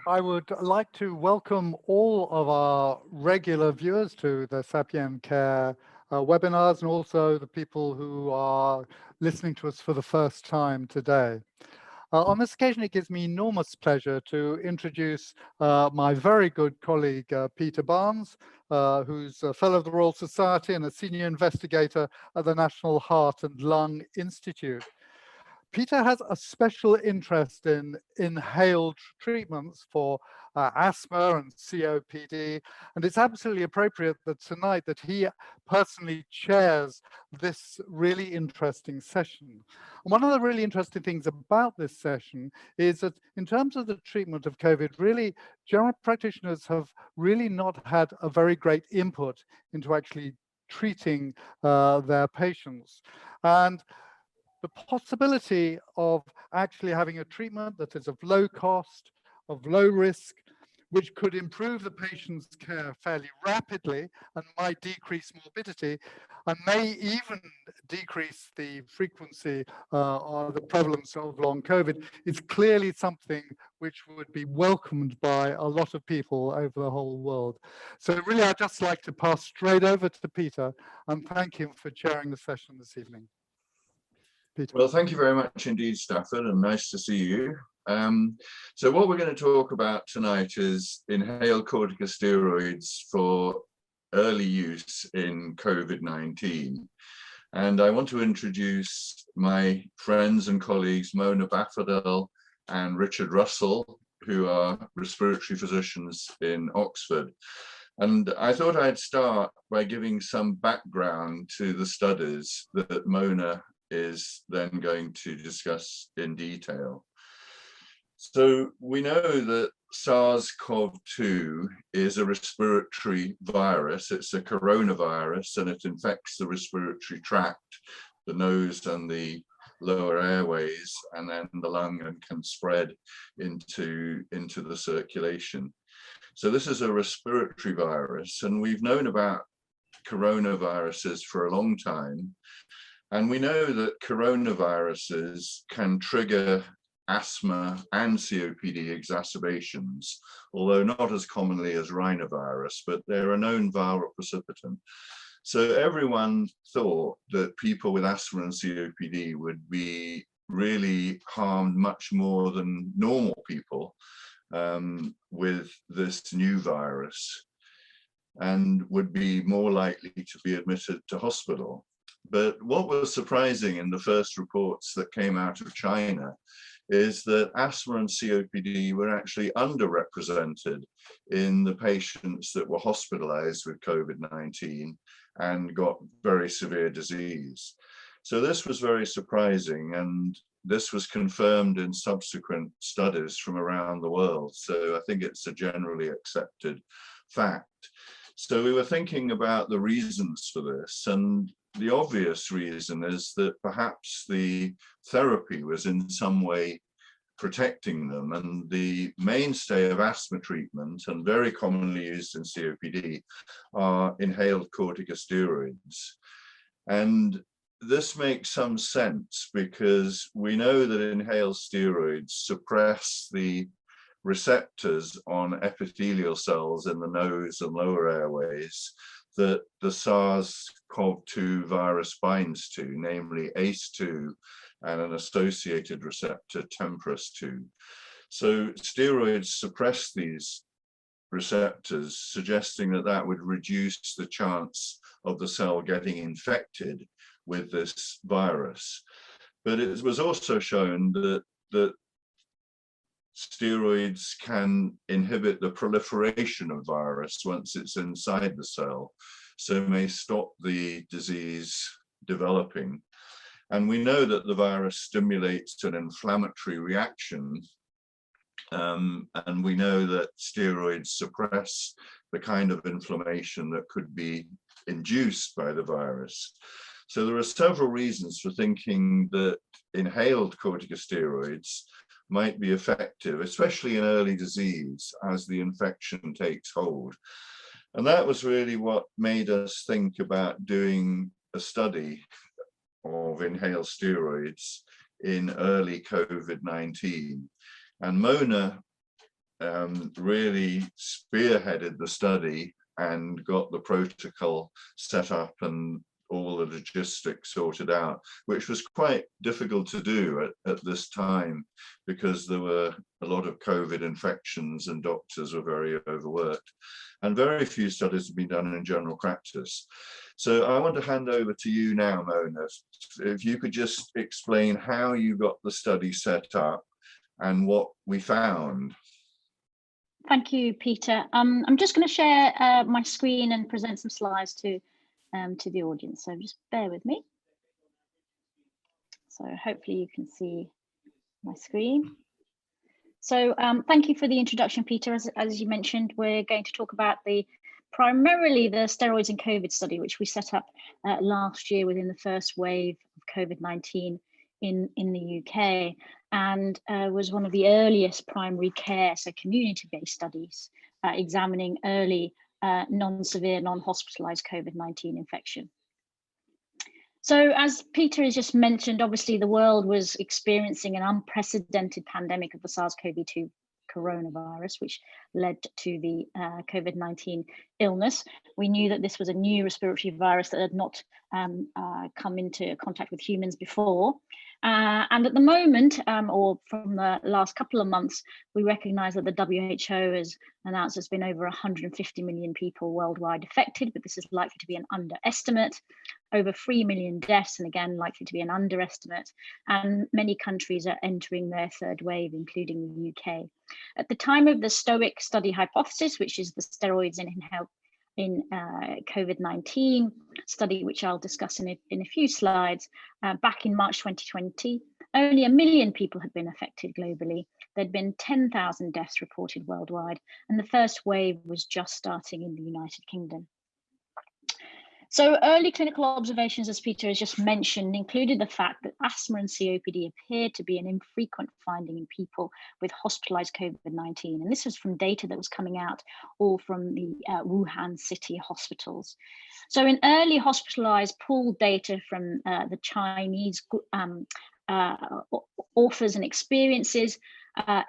I would like to welcome all of our regular viewers to the Sapien Care webinars, and also the people who are listening to us for the first time today. On this occasion, it gives me enormous pleasure to introduce my very good colleague, Peter Barnes, who's a Fellow of the Royal Society and a Senior Investigator at the National Heart and Lung Institute. Peter has a special interest in inhaled treatments for asthma and COPD, and it's absolutely appropriate that tonight that he personally chairs this really interesting session. And one of the really interesting things about this session is that in terms of the treatment of COVID, really general practitioners have really not had a very great input into actually treating their patients. And the possibility of actually having a treatment that is of low cost, of low risk, which could improve the patient's care fairly rapidly and might decrease morbidity and may even decrease the frequency or the prevalence of long COVID, is clearly something which would be welcomed by a lot of people over the whole world. So really, I'd just like to pass straight over to Peter and thank him for chairing the session this evening. Peter. Well, thank you very much indeed, Stafford, and nice to see you. So what we're going to talk about tonight is inhaled corticosteroids for early use in COVID-19. And I want to introduce my friends and colleagues, Mona Baffadel and Richard Russell, who are respiratory physicians in Oxford. And I thought I'd start by giving some background to the studies that Mona is then going to discuss in detail. So we know that SARS-CoV-2 is a respiratory virus. It's a coronavirus, and it infects the respiratory tract, the nose and the lower airways, and then the lung, and can spread into the circulation. So this is a respiratory virus, and we've known about coronaviruses for a long time. And we know that coronaviruses can trigger asthma and COPD exacerbations, although not as commonly as rhinovirus, but they're a known viral precipitant. So everyone thought that people with asthma and COPD would be really harmed much more than normal people with this new virus, and would be more likely to be admitted to hospital. But what was surprising in the first reports that came out of China is that asthma and COPD were actually underrepresented in the patients that were hospitalized with COVID-19 and got very severe disease. So this was very surprising, and this was confirmed in subsequent studies from around the world. So I think it's a generally accepted fact. So we were thinking about the reasons for this, and the obvious reason is that perhaps the therapy was in some way protecting them, and the mainstay of asthma treatment, and very commonly used in COPD, are inhaled corticosteroids. And this makes some sense because we know that inhaled steroids suppress the receptors on epithelial cells in the nose and lower airways that the SARS-CoV-2 virus binds to, namely ACE2 and an associated receptor, TMPRSS2. So steroids suppress these receptors, suggesting that that would reduce the chance of the cell getting infected with this virus. But it was also shown that steroids can inhibit the proliferation of virus once it's inside the cell, so may stop the disease developing. And we know that the virus stimulates an inflammatory reaction, and we know that steroids suppress the kind of inflammation that could be induced by the virus. So there are several reasons for thinking that inhaled corticosteroids might be effective, especially in early disease as the infection takes hold. And that was really what made us think about doing a study of inhaled steroids in early COVID-19. And Mona really spearheaded the study and got the protocol set up and all the logistics sorted out, which was quite difficult to do at this time because there were a lot of COVID infections and doctors were very overworked, and very few studies have been done in general practice. So I want to hand over to you now, Mona. If you could just explain how you got the study set up and what we found. Thank you, Peter. I'm just going to share my screen and present some slides to the audience, so just bear with me. So hopefully you can see my screen. So thank you for the introduction, Peter. As you mentioned, we're going to talk about primarily the steroids in COVID study, which we set up last year within the first wave of COVID-19 in the UK, and was one of the earliest primary care, so community-based studies examining early non-severe, non-hospitalized COVID-19 infection. So as Peter has just mentioned, obviously the world was experiencing an unprecedented pandemic of the SARS-CoV-2 coronavirus, which led to the COVID-19 illness. We knew that this was a new respiratory virus that had not come into contact with humans before. And at the moment, or from the last couple of months, we recognize that the WHO has announced there's been over 150 million people worldwide affected, but this is likely to be an underestimate. Over 3 million deaths, and again, likely to be an underestimate. And many countries are entering their third wave, including the UK. At the time of the STOIC study hypothesis, which is the steroids in COVID-19 study, which I'll discuss in a few slides, back in March 2020, only 1 million people had been affected globally. There'd been 10,000 deaths reported worldwide, and the first wave was just starting in the United Kingdom. So early clinical observations, as Peter has just mentioned, included the fact that asthma and COPD appeared to be an infrequent finding in people with hospitalized COVID-19. And this was from data that was coming out all from the Wuhan city hospitals. So in early hospitalized pooled data from the Chinese authors and experiences,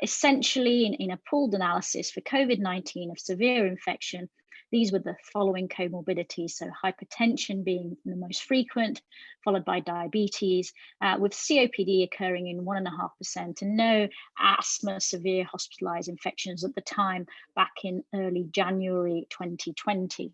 essentially in a pooled analysis for COVID-19 of severe infection, these were the following comorbidities, so hypertension being the most frequent, followed by diabetes, with COPD occurring in 1.5% and no asthma severe hospitalized infections at the time back in early January 2020.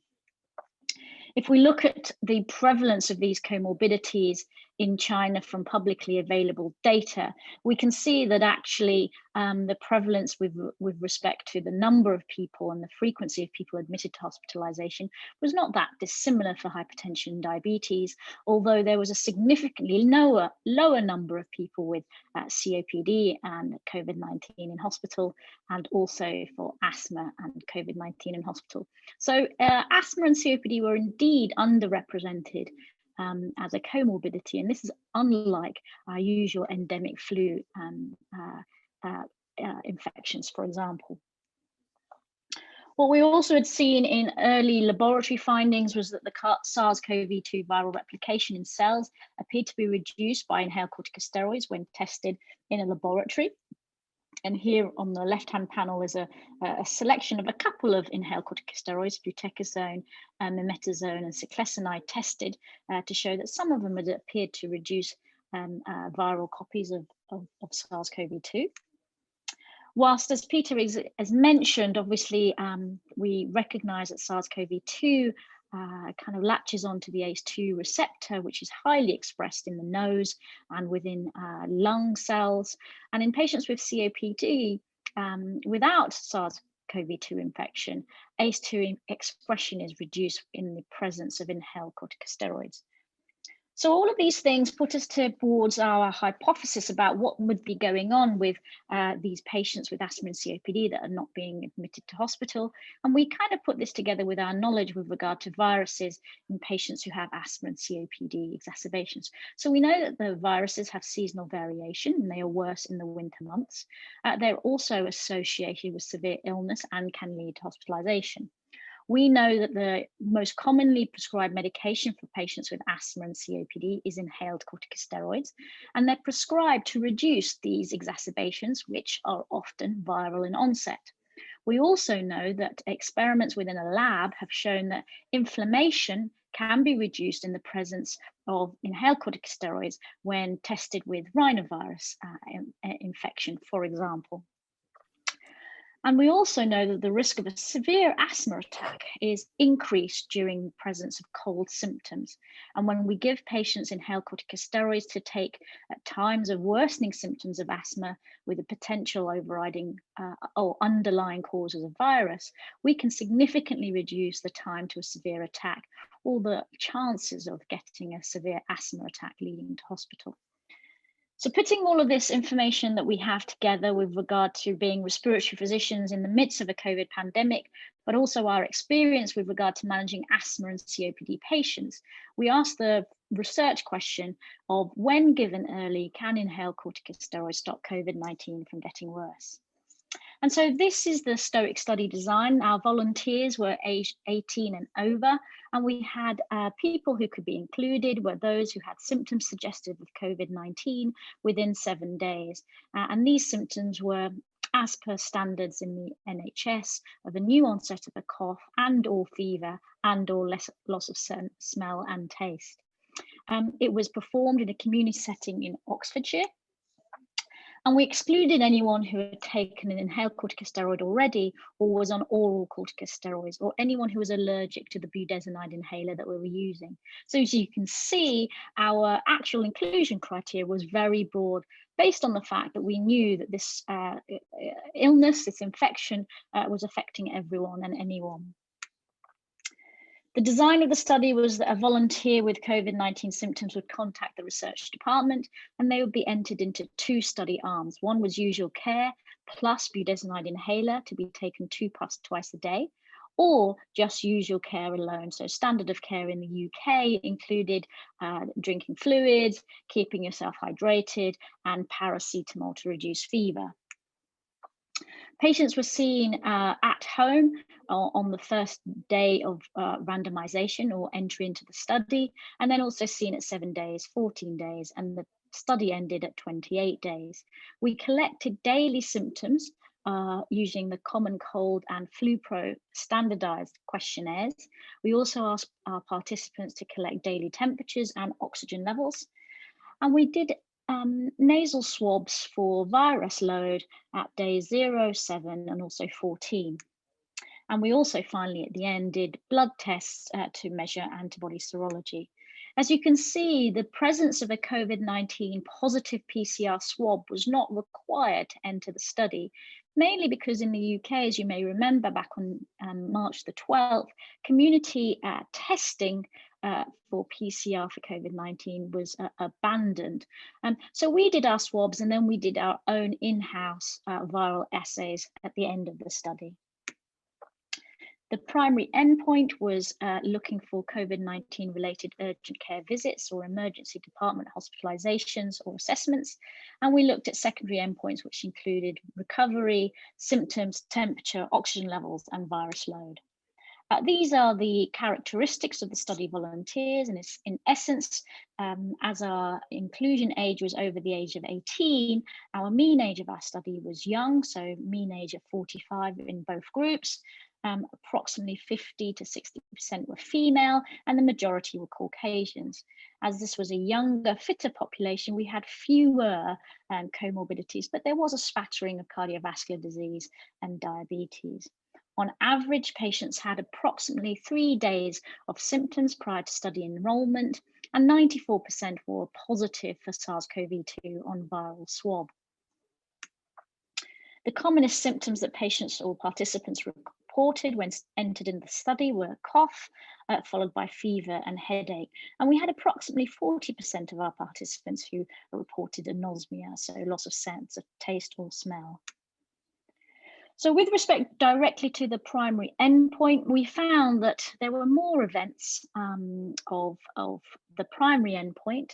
If we look at the prevalence of these comorbidities in China from publicly available data, we can see that actually the prevalence with respect to the number of people and the frequency of people admitted to hospitalization was not that dissimilar for hypertension and diabetes, although there was a significantly lower number of people with COPD and COVID-19 in hospital, and also for asthma and COVID-19 in hospital. So asthma and COPD were indeed underrepresented as a comorbidity, and this is unlike our usual endemic flu infections, for example. What we also had seen in early laboratory findings was that the SARS-CoV-2 viral replication in cells appeared to be reduced by inhaled corticosteroids when tested in a laboratory. And here on the left-hand panel is a selection of a couple of inhaled corticosteroids, fluticasone, memetazone, and ciclesonide, tested to show that some of them had appeared to reduce viral copies of SARS-CoV-2. Whilst, as Peter has mentioned, obviously we recognize that SARS-CoV-2 kind of latches onto the ACE2 receptor, which is highly expressed in the nose and within lung cells. And in patients with COPD without SARS-CoV-2 infection, ACE2 expression is reduced in the presence of inhaled corticosteroids. So all of these things put us towards our hypothesis about what would be going on with these patients with asthma and COPD that are not being admitted to hospital. And we kind of put this together with our knowledge with regard to viruses in patients who have asthma and COPD exacerbations. So we know that the viruses have seasonal variation and they are worse in the winter months. They're also associated with severe illness and can lead to hospitalization. We know that the most commonly prescribed medication for patients with asthma and COPD is inhaled corticosteroids, and they're prescribed to reduce these exacerbations, which are often viral in onset. We also know that experiments within a lab have shown that inflammation can be reduced in the presence of inhaled corticosteroids when tested with rhinovirus infection, for example. And we also know that the risk of a severe asthma attack is increased during the presence of cold symptoms. And when we give patients inhaled corticosteroids to take at times of worsening symptoms of asthma with a potential overriding or underlying causes of virus, we can significantly reduce the time to a severe attack or the chances of getting a severe asthma attack leading to hospital. So putting all of this information that we have together with regard to being respiratory physicians in the midst of a COVID pandemic, but also our experience with regard to managing asthma and COPD patients, we asked the research question of when given early, can inhaled corticosteroids stop COVID-19 from getting worse? And so this is the STOIC study design. Our volunteers were aged 18 and over, and we had people who could be included were those who had symptoms suggestive of COVID-19 within 7 days. And these symptoms were, as per standards in the NHS, of a new onset of a cough and or fever and or loss of smell and taste. It was performed in a community setting in Oxfordshire. And we excluded anyone who had taken an inhaled corticosteroid already or was on oral corticosteroids, or anyone who was allergic to the budesonide inhaler that we were using. So as you can see, our actual inclusion criteria was very broad, based on the fact that we knew that this illness, this infection, was affecting everyone and anyone. The design of the study was that a volunteer with COVID-19 symptoms would contact the research department, and they would be entered into 2 study arms. One was usual care plus budesonide inhaler to be taken 2 puffs twice a day, or just usual care alone. So standard of care in the UK included drinking fluids, keeping yourself hydrated, and paracetamol to reduce fever. Patients were seen at home on the first day of randomization or entry into the study, and then also seen at 7 days, 14 days, and the study ended at 28 days. We collected daily symptoms using the Common Cold and Flu Pro standardized questionnaires. We also asked our participants to collect daily temperatures and oxygen levels. And we did nasal swabs for virus load at days 0, 7, and also 14. And we also finally at the end did blood tests to measure antibody serology. As you can see, the presence of a COVID-19 positive PCR swab was not required to enter the study, mainly because in the UK, as you may remember, back on March the 12th, community testing for PCR for COVID-19 was abandoned. So we did our swabs, and then we did our own in-house viral assays at the end of the study. The primary endpoint was looking for COVID-19 related urgent care visits or emergency department hospitalizations or assessments. And we looked at secondary endpoints, which included recovery, symptoms, temperature, oxygen levels, and virus load. These are the characteristics of the study volunteers, and in essence, as our inclusion age was over the age of 18, our mean age of our study was young, so mean age of 45 in both groups. Approximately 50 to 60% were female, and the majority were Caucasians. As this was a younger, fitter population, we had fewer comorbidities, but there was a spattering of cardiovascular disease and diabetes. On average, patients had approximately 3 days of symptoms prior to study enrollment, and 94% were positive for SARS-CoV-2 on viral swab. The commonest symptoms that patients or participants reported when entered in the study were cough, followed by fever and headache. And we had approximately 40% of our participants who reported anosmia, so loss of sense of taste or smell. So with respect directly to the primary endpoint, we found that there were more events of the primary endpoint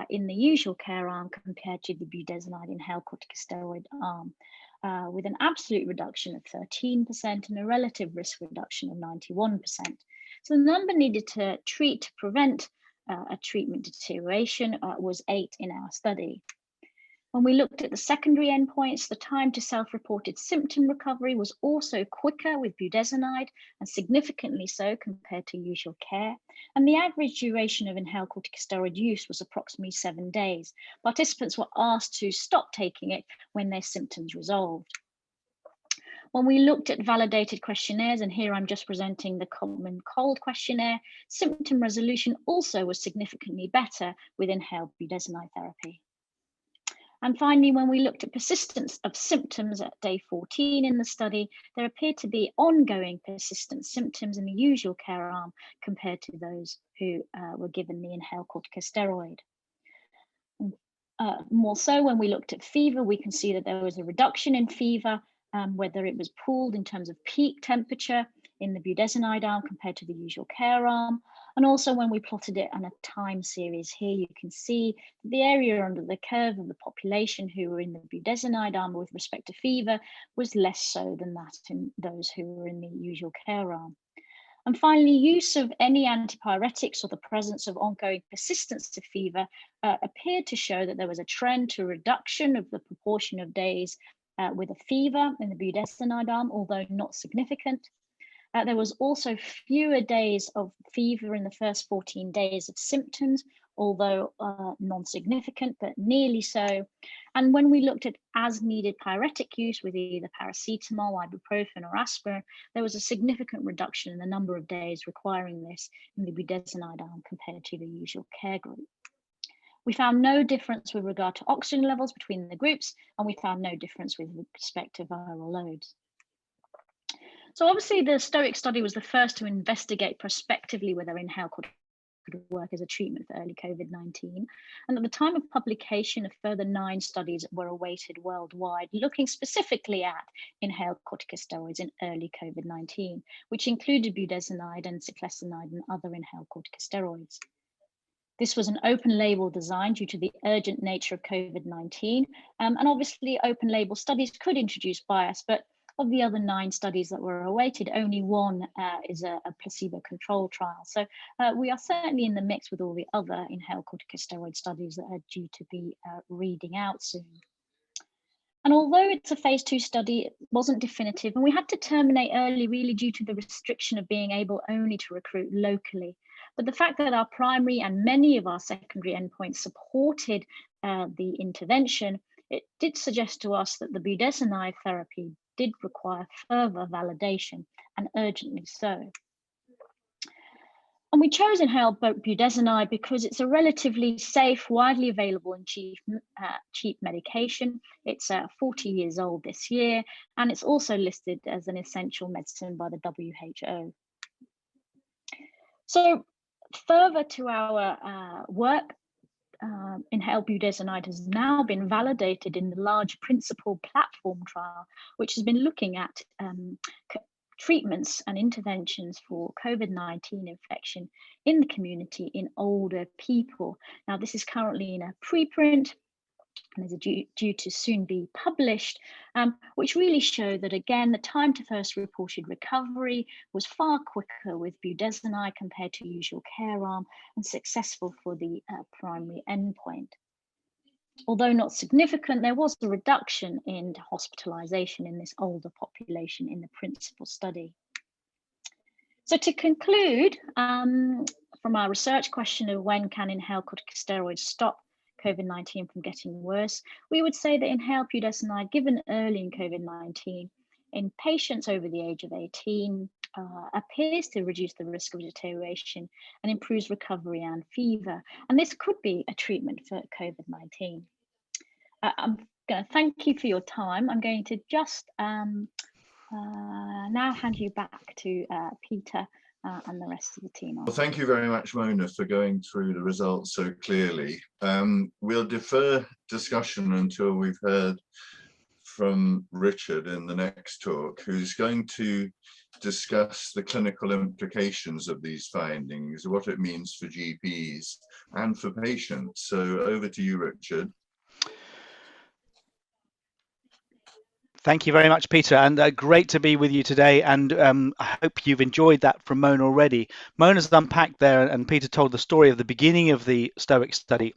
in the usual care arm compared to the budesonide inhaled corticosteroid arm, with an absolute reduction of 13% and a relative risk reduction of 91%. So the number needed to treat to prevent a treatment deterioration was 8 in our study. When we looked at the secondary endpoints, the time to self-reported symptom recovery was also quicker with budesonide, and significantly so compared to usual care. And the average duration of inhaled corticosteroid use was approximately 7 days. Participants were asked to stop taking it when their symptoms resolved. When we looked at validated questionnaires, and here I'm just presenting the common cold questionnaire, symptom resolution also was significantly better with inhaled budesonide therapy. And finally, when we looked at persistence of symptoms at day 14 in the study, there appeared to be ongoing persistent symptoms in the usual care arm compared to those who were given the inhaled corticosteroid. More so, when we looked at fever, we can see that there was a reduction in fever, whether it was pooled in terms of peak temperature in the budesonide arm compared to the usual care arm. And also when we plotted it on a time series, here you can see the area under the curve of the population who were in the budesonide arm with respect to fever was less so than that in those who were in the usual care arm. And finally, use of any antipyretics or the presence of ongoing persistence of fever appeared to show that there was a trend to reduction of the proportion of days with a fever in the budesonide arm, although not significant. There was also fewer days of fever in the first 14 days of symptoms, although non-significant, but nearly so. And when we looked at as-needed pyretic use with either paracetamol, ibuprofen, or aspirin, there was a significant reduction in the number of days requiring this in the budesonide arm compared to the usual care group. We found no difference with regard to oxygen levels between the groups, and we found no difference with respect to viral loads. So obviously the STOIC study was the first to investigate prospectively whether inhaled could work as a treatment for early COVID-19. And at the time of publication, a further 9 studies were awaited worldwide, looking specifically at inhaled corticosteroids in early COVID-19, which included budesonide and ciclesonide and other inhaled corticosteroids. This was an open label design due to the urgent nature of COVID-19. And obviously open label studies could introduce bias, but of the other 9 studies that were awaited, only one is a placebo-controlled trial. So we are certainly in the mix with all the other inhaled corticosteroid studies that are due to be reading out soon. And although it's a phase 2 study, it wasn't definitive, and we had to terminate early really due to the restriction of being able only to recruit locally. But the fact that our primary and many of our secondary endpoints supported the intervention, it did suggest to us that the budesonide therapy did require further validation, and urgently so. And we chose inhaled budesonide because it's a relatively safe, widely available and cheap medication. It's 40 years old this year, and it's also listed as an essential medicine by the WHO. So further to our work, inhaled budesonide has now been validated in the large principal platform trial, which has been looking at treatments and interventions for COVID-19 infection in the community in older people. Now, this is currently in a preprint and is due to soon be published, which really show that, again, the time to first reported recovery was far quicker with budesonide compared to usual care arm and successful for the primary endpoint. Although not significant, there was a reduction in hospitalization in this older population in the principal study. So to conclude, from our research question of when can inhaled corticosteroids stop COVID-19 from getting worse, we would say that inhaled budesonide given early in COVID-19 in patients over the age of 18 appears to reduce the risk of deterioration and improves recovery and fever. And this could be a treatment for COVID-19. I'm going to thank you for your time. I'm going to just now hand you back to Peter and the rest of the team. Well, thank you very much, Mona, for going through the results so clearly. We'll defer discussion until we've heard from Richard in the next talk, who's going to discuss the clinical implications of these findings, what it means for GPs and for patients. So over to you, Richard. Thank you very much, Peter, and great to be with you today. And I hope you've enjoyed that from Mona already. Mona's unpacked there, and Peter told the story of the beginning of the STOIC study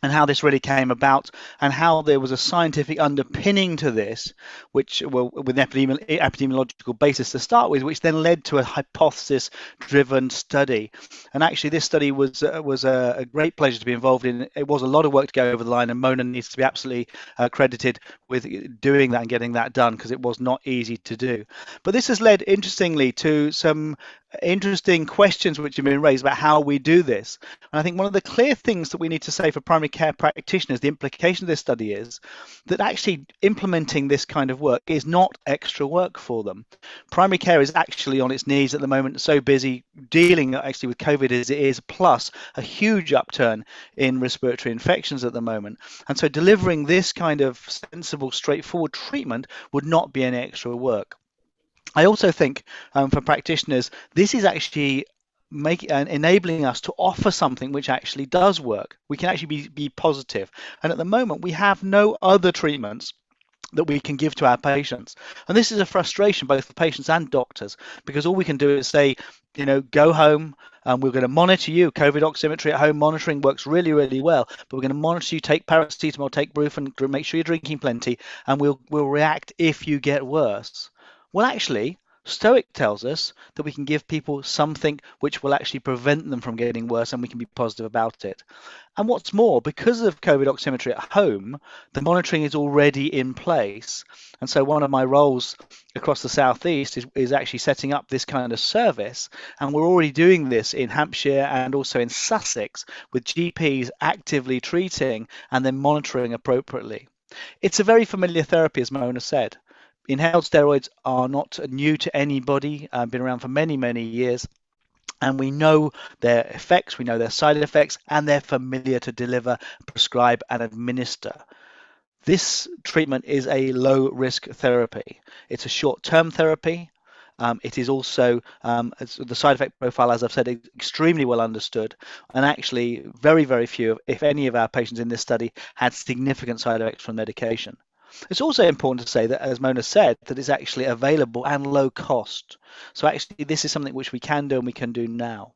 and how this really came about, and how there was a scientific underpinning to this, which, well, with an epidemiological basis to start with, which then led to a hypothesis-driven study. And actually, this study was a great pleasure to be involved in. It was a lot of work to go over the line, and Mona needs to be absolutely credited with doing that and getting that done, because it was not easy to do. But this has led, interestingly, to some interesting questions which have been raised about how we do this. And I think one of the clear things that we need to say for primary care practitioners, the implication of this study is that actually implementing this kind of work is not extra work for them. Primary care is actually on its knees at the moment, so busy dealing actually with COVID as it is, plus a huge upturn in respiratory infections at the moment. And so delivering this kind of sensible, straightforward treatment would not be any extra work. I also think for practitioners, this is actually enabling us to offer something which actually does work. We can actually be positive. And at the moment, we have no other treatments that we can give to our patients. And this is a frustration both for patients and doctors, because all we can do is say, go home, and we're going to monitor you. COVID oximetry at home monitoring works really, really well, but we're going to monitor you, take paracetamol, take Brufen, make sure you're drinking plenty, and we'll react if you get worse. Well, actually, Stoic tells us that we can give people something which will actually prevent them from getting worse, and we can be positive about it. And what's more, because of COVID oximetry at home, the monitoring is already in place. And so one of my roles across the Southeast is actually setting up this kind of service. And we're already doing this in Hampshire and also in Sussex, with GPs actively treating and then monitoring appropriately. It's a very familiar therapy, as Mona said. Inhaled steroids are not new to anybody, been around for many, many years. And we know their effects, we know their side effects, and they're familiar to deliver, prescribe, and administer. This treatment is a low-risk therapy. It's a short-term therapy. It is also, the side effect profile, as I've said, is extremely well understood. And actually, very, very few, if any, of our patients in this study had significant side effects from medication. It's also important to say that, as Mona said, that it's actually available and low cost. So actually, this is something which we can do and we can do now.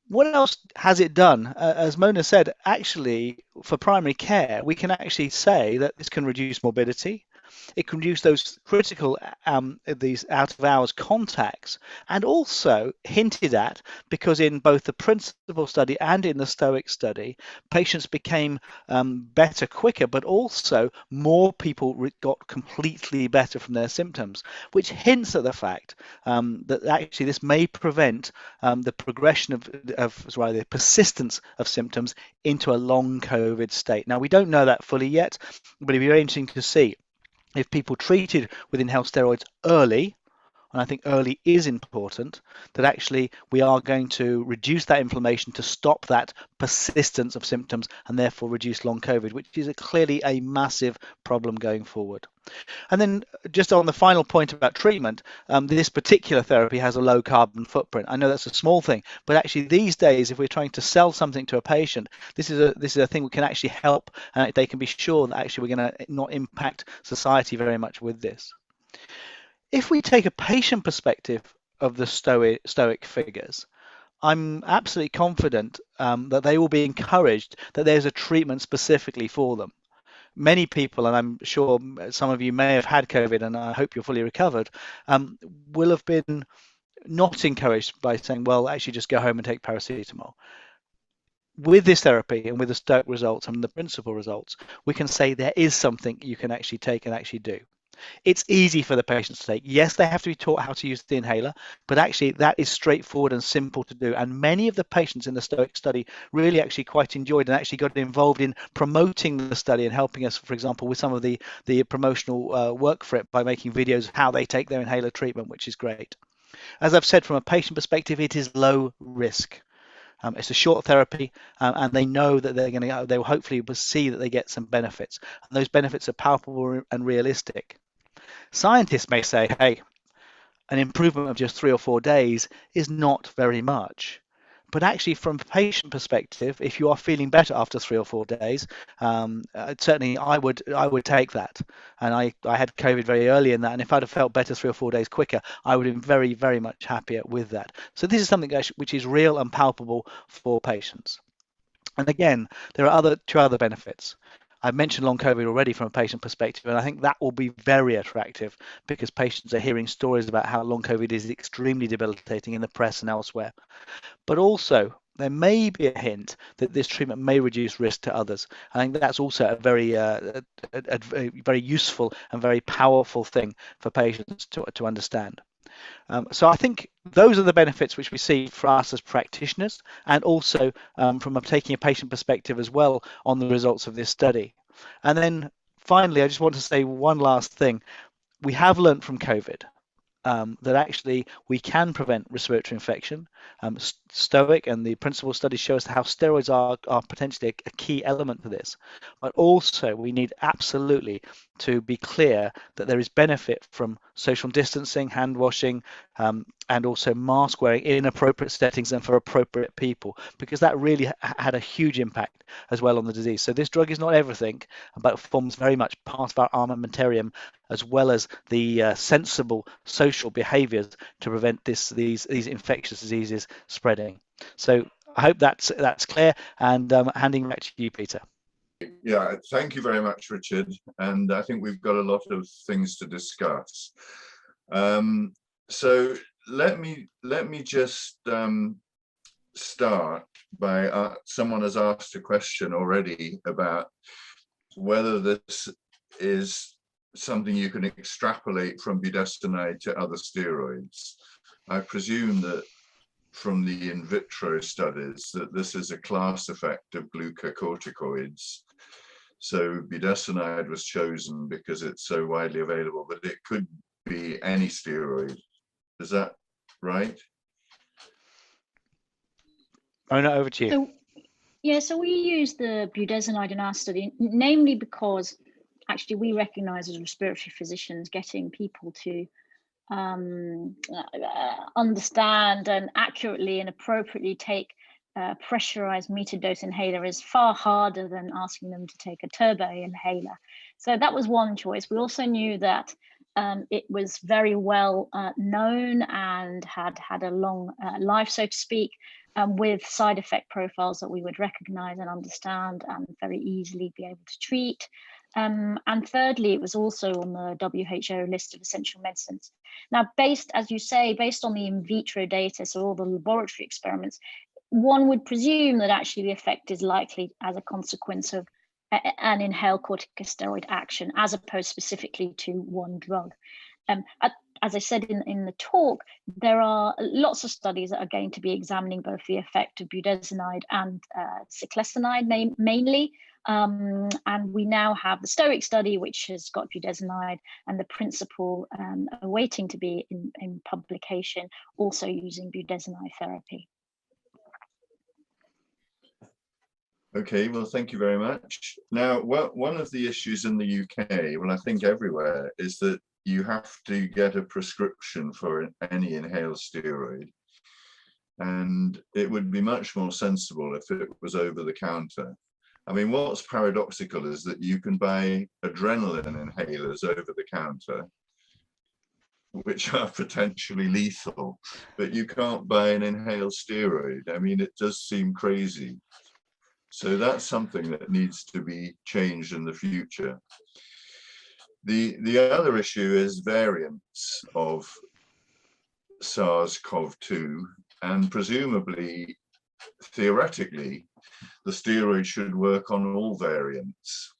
What else has it done? As Mona said, actually, for primary care, we can actually say that this can reduce morbidity. It can reduce those critical, these out-of-hours contacts, and also hinted at, because in both the principal study and in the Stoic study, patients became better quicker, but also more people got completely better from their symptoms, which hints at the fact that actually this may prevent the progression the persistence of symptoms into a long COVID state. Now, we don't know that fully yet, but it'd be very interesting to see if people treated with inhaled steroids early, and I think early is important, that actually we are going to reduce that inflammation to stop that persistence of symptoms and therefore reduce long COVID, which is clearly a massive problem going forward. And then just on the final point about treatment, this particular therapy has a low carbon footprint. I know that's a small thing, but actually these days, if we're trying to sell something to a patient, this is a thing we can actually help, and they can be sure that actually we're going to not impact society very much with this. If we take a patient perspective of the Stoic figures, I'm absolutely confident that they will be encouraged that there's a treatment specifically for them. Many people, and I'm sure some of you may have had COVID, and I hope you're fully recovered, will have been not encouraged by saying, well, actually just go home and take paracetamol. With this therapy and with the Stoic results and the principal results, we can say there is something you can actually take and actually do. It's easy for the patients to take. Yes, they have to be taught how to use the inhaler, but actually that is straightforward and simple to do. And many of the patients in the Stoic study really actually quite enjoyed and actually got involved in promoting the study and helping us, for example, with some of the promotional work for it by making videos of how they take their inhaler treatment, which is great. As I've said, from a patient perspective, it is low risk. It's a short therapy, and they know that they will hopefully see that they get some benefits. And those benefits are palpable and realistic. Scientists may say, hey, an improvement of just 3 or 4 days is not very much. But actually, from a patient perspective, if you are feeling better after 3 or 4 days, certainly I would take that. And I had COVID very early in that, and if I'd have felt better 3 or 4 days quicker, I would have been very, very much happier with that. So this is something which is real and palpable for patients. And again, there are two other benefits. I've mentioned long COVID already from a patient perspective, and I think that will be very attractive because patients are hearing stories about how long COVID is extremely debilitating in the press and elsewhere. But also, there may be a hint that this treatment may reduce risk to others. I think that's also a very useful and very powerful thing for patients to understand. So I think those are the benefits which we see for us as practitioners, and also from taking a patient perspective as well on the results of this study. And then finally, I just want to say one last thing. We have learnt from COVID that actually we can prevent respiratory infection. Stoic and the principal studies show us how steroids are potentially a key element to this. But also we need absolutely to be clear that there is benefit from social distancing, hand washing, and also mask wearing in appropriate settings and for appropriate people, because that really had a huge impact as well on the disease. So this drug is not everything, but forms very much part of our armamentarium, as well as the sensible social behaviours to prevent these infectious diseases spreading. So I hope that's clear, and handing back to you, Peter. Yeah, thank you very much, Richard. And I think we've got a lot of things to discuss. So let me just start by someone has asked a question already about whether this is something you can extrapolate from budesonide to other steroids. I presume that from the in vitro studies that this is a class effect of glucocorticoids. So budesonide was chosen because it's so widely available, but it could be any steroid. Is that right? Mona, over to you. So, yeah, so we use the budesonide in our study, namely because actually we recognize as respiratory physicians getting people to understand and accurately and appropriately take pressurized metered-dose inhaler is far harder than asking them to take a turbo inhaler. So that was one choice. We also knew that it was very well known and had a long life, so to speak, with side effect profiles that we would recognize and understand and very easily be able to treat. And thirdly, it was also on the WHO list of essential medicines. Now, as you say, based on the in vitro data, so all the laboratory experiments, one would presume that actually the effect is likely as a consequence of an inhaled corticosteroid action, as opposed specifically to one drug. As I said in the talk, there are lots of studies that are going to be examining both the effect of budesonide and ciclesonide mainly. And we now have the Stoic study, which has got budesonide, and the principal awaiting to be in publication, also using budesonide therapy. Okay, well, thank you very much. Now, one of the issues in the UK, well, I think everywhere, is that you have to get a prescription for any inhaled steroid. And it would be much more sensible if it was over the counter. I mean, what's paradoxical is that you can buy adrenaline inhalers over the counter, which are potentially lethal, but you can't buy an inhaled steroid. I mean, it does seem crazy. So that's something that needs to be changed in the future. The other issue is variants of SARS-CoV-2, and presumably, theoretically, the steroid should work on all variants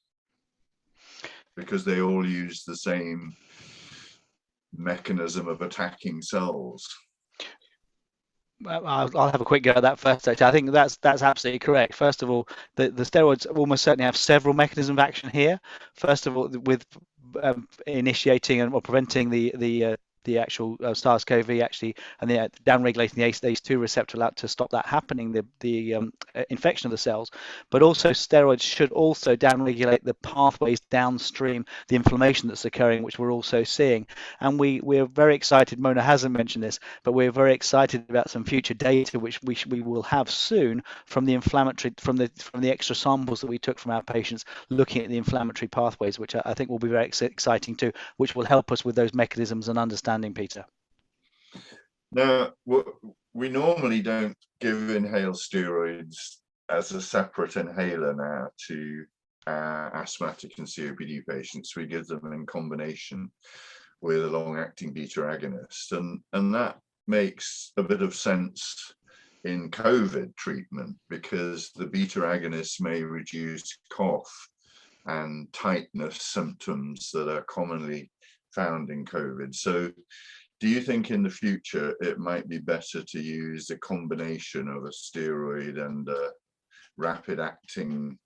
because they all use the same mechanism of attacking cells. I'll have a quick go at that first. Actually, I think that's absolutely correct. First of all, the steroids almost certainly have several mechanisms of action here. First of all, with initiating or preventing the actual SARS-CoV actually, and the downregulating the ACE2 receptor allowed to stop that happening, the infection of the cells. But also steroids should also downregulate the pathways downstream, the inflammation that's occurring, which we're also seeing. And we're very excited. Mona hasn't mentioned this, but we're very excited about some future data which we will have soon from the inflammatory, from the extra samples that we took from our patients, looking at the inflammatory pathways, which I think will be very exciting too, which will help us with those mechanisms and understanding, Peter. Now, we normally don't give inhaled steroids as a separate inhaler now to asthmatic and COPD patients. We give them in combination with a long-acting beta agonist, and that makes a bit of sense in COVID treatment, because the beta agonists may reduce cough and tightness symptoms that are commonly found in COVID. So do you think in the future it might be better to use a combination of a steroid and a rapid acting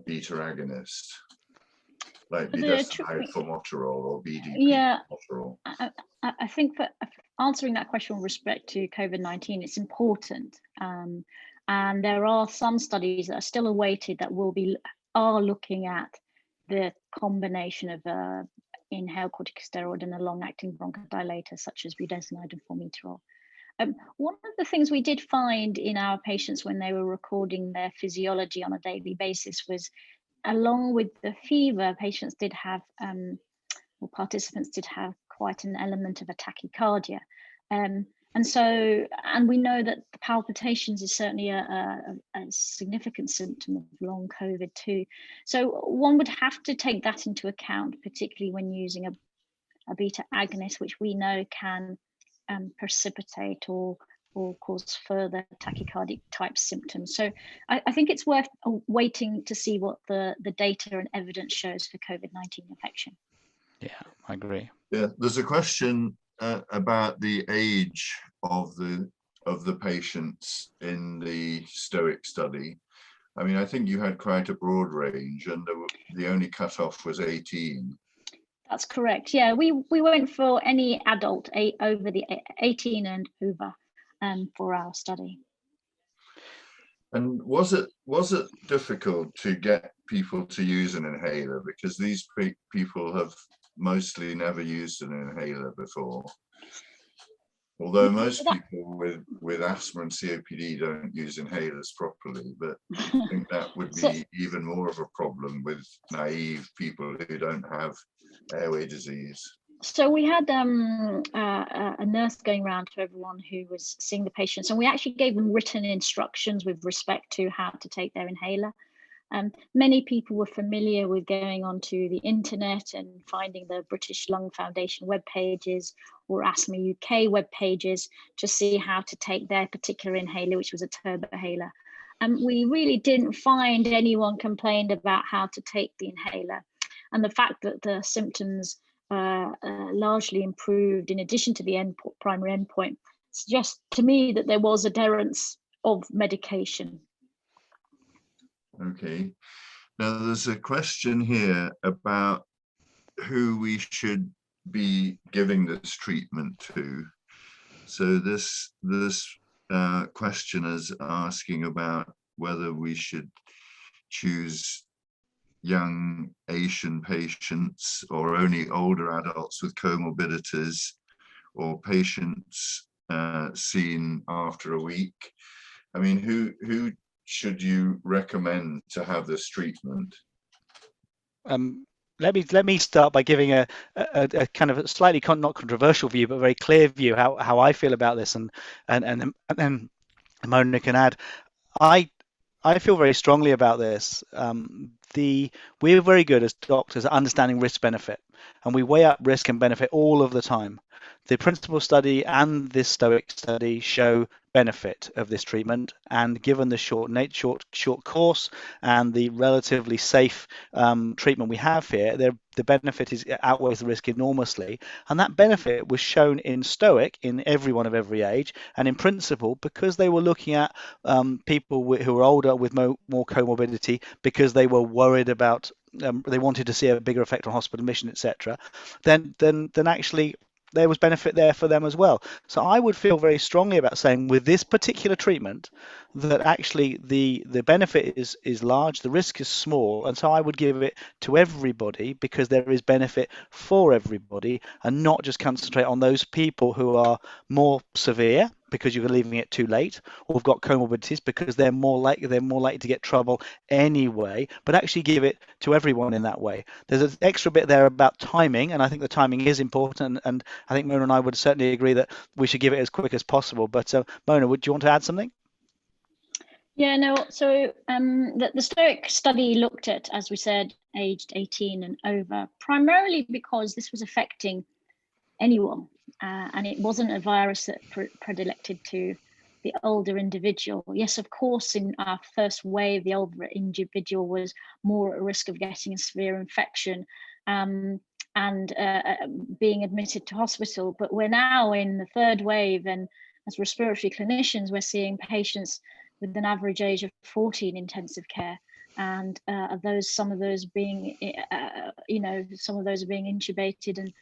beta agonist, like budesonide formoterol or BDP? Yeah, I think for answering that question with respect to COVID-19, it's important. And there are some studies that are still awaited that are looking at the combination of inhaled corticosteroid and a long-acting bronchodilator, such as budesonide and formoterol. One of the things we did find in our patients when they were recording their physiology on a daily basis was, along with the fever, patients did have, or participants did have quite an element of a tachycardia. And we know that the palpitations is certainly a significant symptom of long COVID too. So one would have to take that into account, particularly when using a beta agonist, which we know can precipitate or cause further tachycardic type symptoms. So I think it's worth waiting to see what the data and evidence shows for COVID-19 infection. Yeah, I agree. Yeah, there's a question about the age of the patients in the STOIC study. I mean, I think you had quite a broad range, and the only cutoff was 18. That's correct. Yeah, we went for any adult over the 18 and over for our study. And was it difficult to get people to use an inhaler, because these people have mostly never used an inhaler before? Although most people with asthma and COPD don't use inhalers properly, but I think that would be even more of a problem with naive people who don't have airway disease. So we had a nurse going around to everyone who was seeing the patients, and we actually gave them written instructions with respect to how to take their inhaler. Many people were familiar with going onto the internet and finding the British Lung Foundation web pages or Asthma UK web pages to see how to take their particular inhaler, which was a turbohaler. We really didn't find anyone complained about how to take the inhaler. And the fact that the symptoms largely improved in addition to the primary endpoint suggests to me that there was adherence of medication. Okay. Now there's a question here about who we should be giving this treatment to. So this question is asking about whether we should choose young Asian patients or only older adults with comorbidities, or patients seen after a week. I mean, who should you recommend to have this treatment? Let me start by giving a kind of a slightly not controversial view, but very clear view how I feel about this, and then Mona can add. I feel very strongly about this. We're very good as doctors at understanding risk benefit, and we weigh up risk and benefit all of the time. The principal study and this STOIC study show benefit of this treatment, and given the short course and the relatively safe treatment we have here, the benefit outweighs the risk enormously, and that benefit was shown in STOIC in everyone of every age, and in principle, because they were looking at people who were older with more comorbidity, because they were worried about they wanted to see a bigger effect on hospital admission, etc. Then actually there was benefit there for them as well. So I would feel very strongly about saying with this particular treatment that actually the benefit is large, the risk is small, and so I would give it to everybody because there is benefit for everybody, and not just concentrate on those people who are more severe because you're leaving it too late, or have got comorbidities because they're more likely to get trouble anyway, but actually give it to everyone in that way. There's an extra bit there about timing, and I think the timing is important, and I think Mona and I would certainly agree that we should give it as quick as possible. But Mona, do you want to add something? Yeah, no, so the STOIC study looked at, as we said, aged 18 and over, primarily because this was affecting anyone, and it wasn't a virus that predilected to the older individual. Yes, of course, in our first wave, the older individual was more at risk of getting a severe infection and being admitted to hospital. But we're now in the third wave, and as respiratory clinicians, we're seeing patients with an average age of 40 in intensive care, and some of those being, some of those are being intubated, and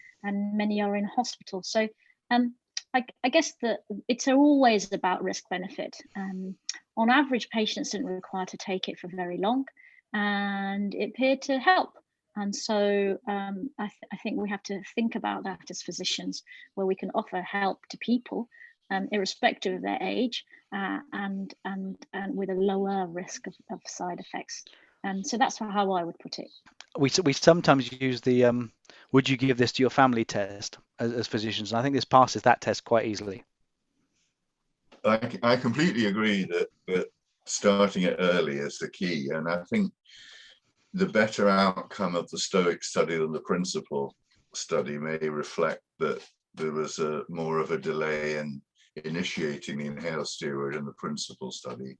many are in hospital. So I guess that it's always about risk benefit. On average, patients didn't require to take it for very long, and it appeared to help. And so I think we have to think about that as physicians, where we can offer help to people, irrespective of their age, and with a lower risk of side effects. So that's how I would put it. We sometimes use the would you give this to your family test as physicians, and I think this passes that test quite easily. I completely agree that starting it early is the key, and I think the better outcome of the STOIC study than the principal study may reflect that there was more of a delay in initiating the inhaled steroid in the principal study.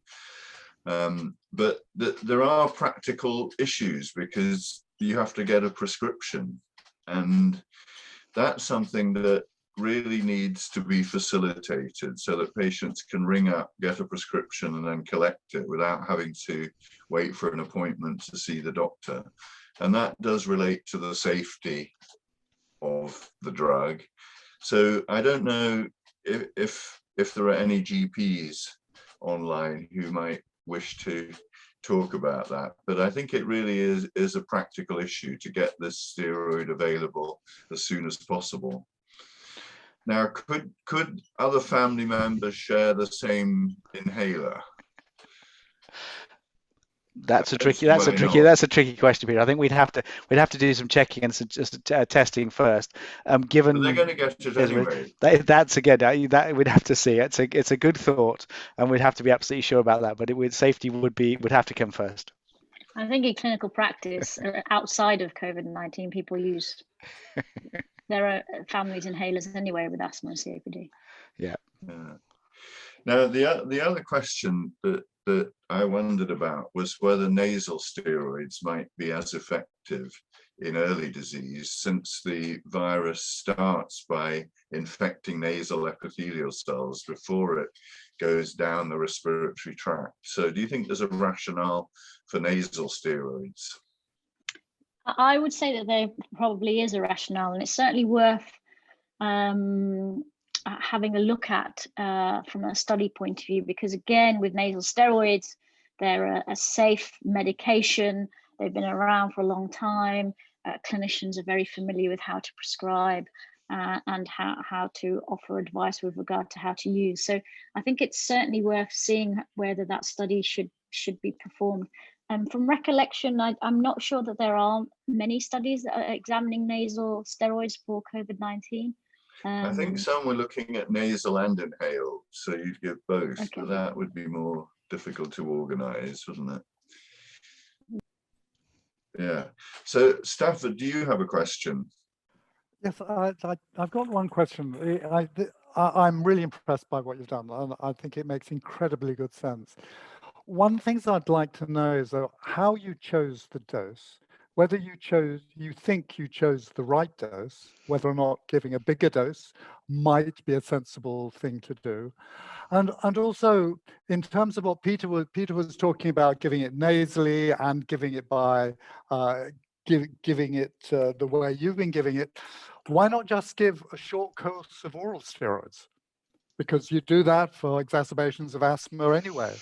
But there are practical issues because you have to get a prescription, and that's something that really needs to be facilitated so that patients can ring up, get a prescription, and then collect it without having to wait for an appointment to see the doctor. And that does relate to the safety of the drug. So I don't know if there are any GPs online who might wish to talk about that, but I think it really is a practical issue to get this steroid available as soon as possible. Now, could other family members share the same inhaler? That's a tricky question, Peter. I think we'd have to do some checking and some testing first. Given they're going to get it anyway. That's again that we'd have to see. It's a good thought, and we'd have to be absolutely sure about that. But safety would have to come first. I think in clinical practice, outside of COVID-19, people use there are families inhalers anyway with asthma and COPD. Yeah. Now the other question that I wondered about was whether nasal steroids might be as effective in early disease, since the virus starts by infecting nasal epithelial cells before it goes down the respiratory tract. So do you think there's a rationale for nasal steroids? I would say that there probably is a rationale, and it's certainly worth having a look at from a study point of view, because again, with nasal steroids, they're a safe medication. They've been around for a long time. Clinicians are very familiar with how to prescribe and how to offer advice with regard to how to use. So I think it's certainly worth seeing whether that study should be performed. From recollection, I'm not sure that there are many studies that are examining nasal steroids for COVID-19. I think some were looking at nasal and inhaled, so you'd give both, okay. But that would be more difficult to organize, wouldn't it? Yeah. So Stafford, do you have a question? Yes, I've got one question. I'm really impressed by what you've done, and I think it makes incredibly good sense. One thing I'd like to know is how you chose the dose, whether you think you chose the right dose, whether or not giving a bigger dose might be a sensible thing to do. And also in terms of what Peter was talking about, giving it nasally and giving it by giving it the way you've been giving it, why not just give a short course of oral steroids? Because you do that for exacerbations of asthma anyway.